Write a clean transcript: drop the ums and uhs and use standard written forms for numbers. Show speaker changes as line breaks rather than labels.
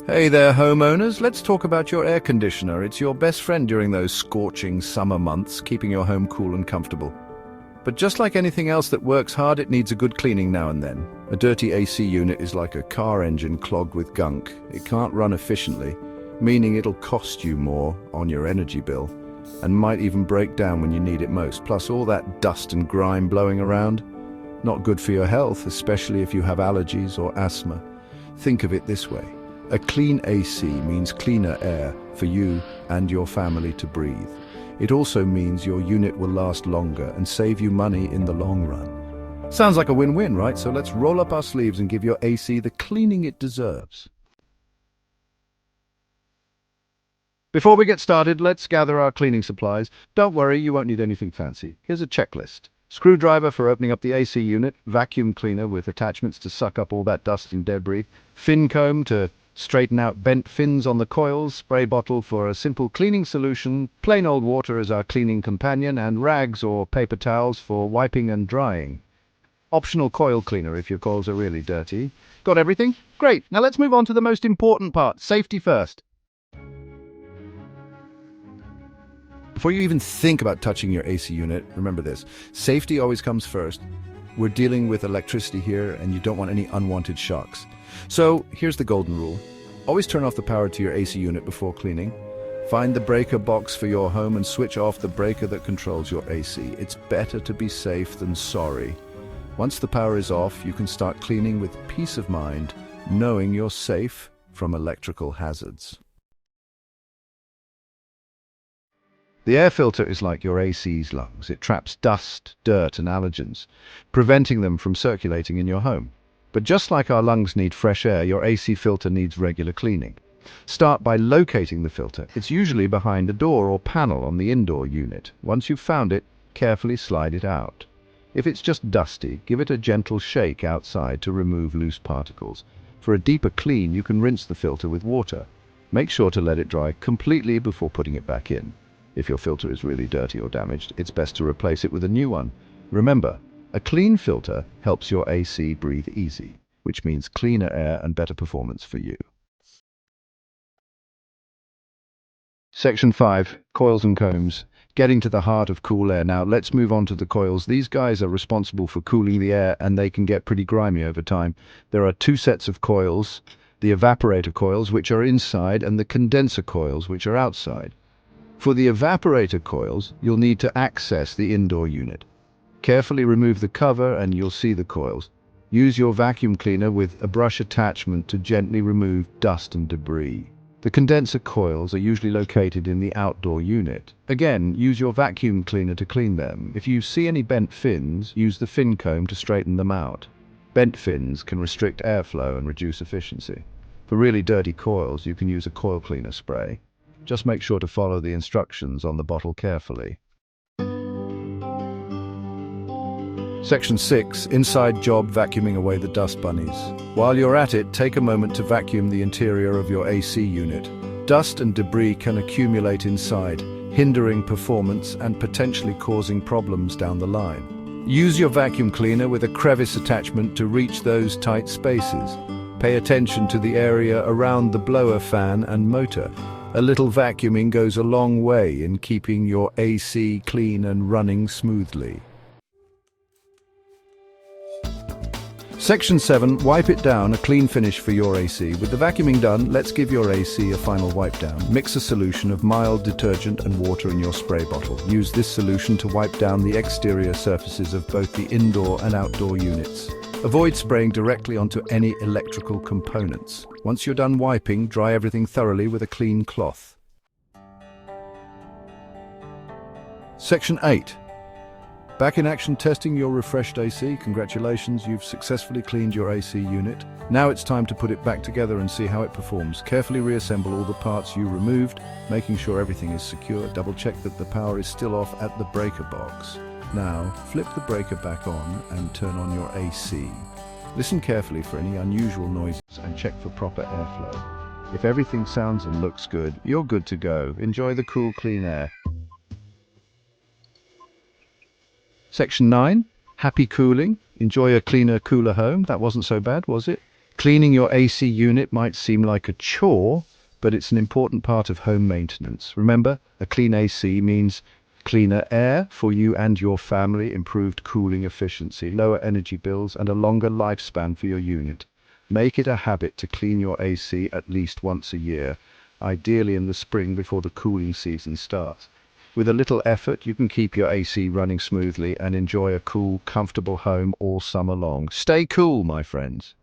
Hey there, homeowners. Let's talk about your air conditioner. It's your best friend during those scorching summer months, keeping your home cool and comfortable. But just like anything else that works hard, it needs a good cleaning now and then. A dirty AC unit is like a car engine clogged with gunk. It can't run efficiently, meaning it'll cost you more on your energy bill, and might even break down when you need it most. Plus all that dust and grime blowing around. Not good for your health, especially if you have allergies or asthma. Think of it this way. A clean AC means cleaner air for you and your family to breathe. It also means your unit will last longer and save you money in the long run. Sounds like a win-win, right? So let's roll up our sleeves and give your AC the cleaning it deserves. Before we get started, let's gather our cleaning supplies. Don't worry, you won't need anything fancy. Here's a checklist. Screwdriver for opening up the AC unit, vacuum cleaner with attachments to suck up all that dust and debris, fin comb to straighten out bent fins on the coils, spray bottle for a simple cleaning solution, plain old water as our cleaning companion, and rags or paper towels for wiping and drying. Optional coil cleaner if your coils are really dirty. Got everything? Great! Now let's move on to the most important part, safety first. Before you even think about touching your AC unit, remember this. Safety always comes first. We're dealing with electricity here and you don't want any unwanted shocks. So here's the golden rule. Always turn off the power to your AC unit before cleaning. Find the breaker box for your home and switch off the breaker that controls your AC. It's better to be safe than sorry. Once the power is off, you can start cleaning with peace of mind, knowing you're safe from electrical hazards. The air filter is like your AC's lungs. It traps dust, dirt, and allergens, preventing them from circulating in your home. But just like our lungs need fresh air, your AC filter needs regular cleaning. Start by locating the filter. It's usually behind a door or panel on the indoor unit. Once you've found it, carefully slide it out. If it's just dusty, give it a gentle shake outside to remove loose particles. For a deeper clean, you can rinse the filter with water. Make sure to let it dry completely before putting it back in. If your filter is really dirty or damaged, it's best to replace it with a new one. Remember, a clean filter helps your AC breathe easy, which means cleaner air and better performance for you. Section 5. Coils and combs. Getting to the heart of cool air. Now let's move on to the coils. These guys are responsible for cooling the air and they can get pretty grimy over time. There are two sets of coils, the evaporator coils, which are inside, and the condenser coils, which are outside. For the evaporator coils, you'll need to access the indoor unit. Carefully remove the cover and you'll see the coils. Use your vacuum cleaner with a brush attachment to gently remove dust and debris. The condenser coils are usually located in the outdoor unit. Again, use your vacuum cleaner to clean them. If you see any bent fins, use the fin comb to straighten them out. Bent fins can restrict airflow and reduce efficiency. For really dirty coils, you can use a coil cleaner spray. Just make sure to follow the instructions on the bottle carefully. Section 6. Inside job, vacuuming away the dust bunnies. While you're at it, take a moment to vacuum the interior of your AC unit. Dust and debris can accumulate inside, hindering performance and potentially causing problems down the line. Use your vacuum cleaner with a crevice attachment to reach those tight spaces. Pay attention to the area around the blower fan and motor. A little vacuuming goes a long way in keeping your AC clean and running smoothly. Section 7. Wipe it down, a clean finish for your AC. With the vacuuming done, let's give your AC a final wipe down. Mix a solution of mild detergent and water in your spray bottle. Use this solution to wipe down the exterior surfaces of both the indoor and outdoor units. Avoid spraying directly onto any electrical components. Once you're done wiping, dry everything thoroughly with a clean cloth. Section 8. Back in action testing your refreshed AC. Congratulations, you've successfully cleaned your AC unit. Now it's time to put it back together and see how it performs. Carefully reassemble all the parts you removed, making sure everything is secure. Double check that the power is still off at the breaker box. Now, flip the breaker back on and turn on your AC. Listen carefully for any unusual noises and check for proper airflow. If everything sounds and looks good, you're good to go. Enjoy the cool, clean air. Section 9. Happy cooling. Enjoy a cleaner, cooler home. That wasn't so bad, was it? Cleaning your AC unit might seem like a chore, but it's an important part of home maintenance. Remember, a clean AC means cleaner air for you and your family, improved cooling efficiency, lower energy bills, and a longer lifespan for your unit. Make it a habit to clean your AC at least once a year, ideally in the spring before the cooling season starts. With a little effort, you can keep your AC running smoothly and enjoy a cool, comfortable home all summer long. Stay cool, my friends.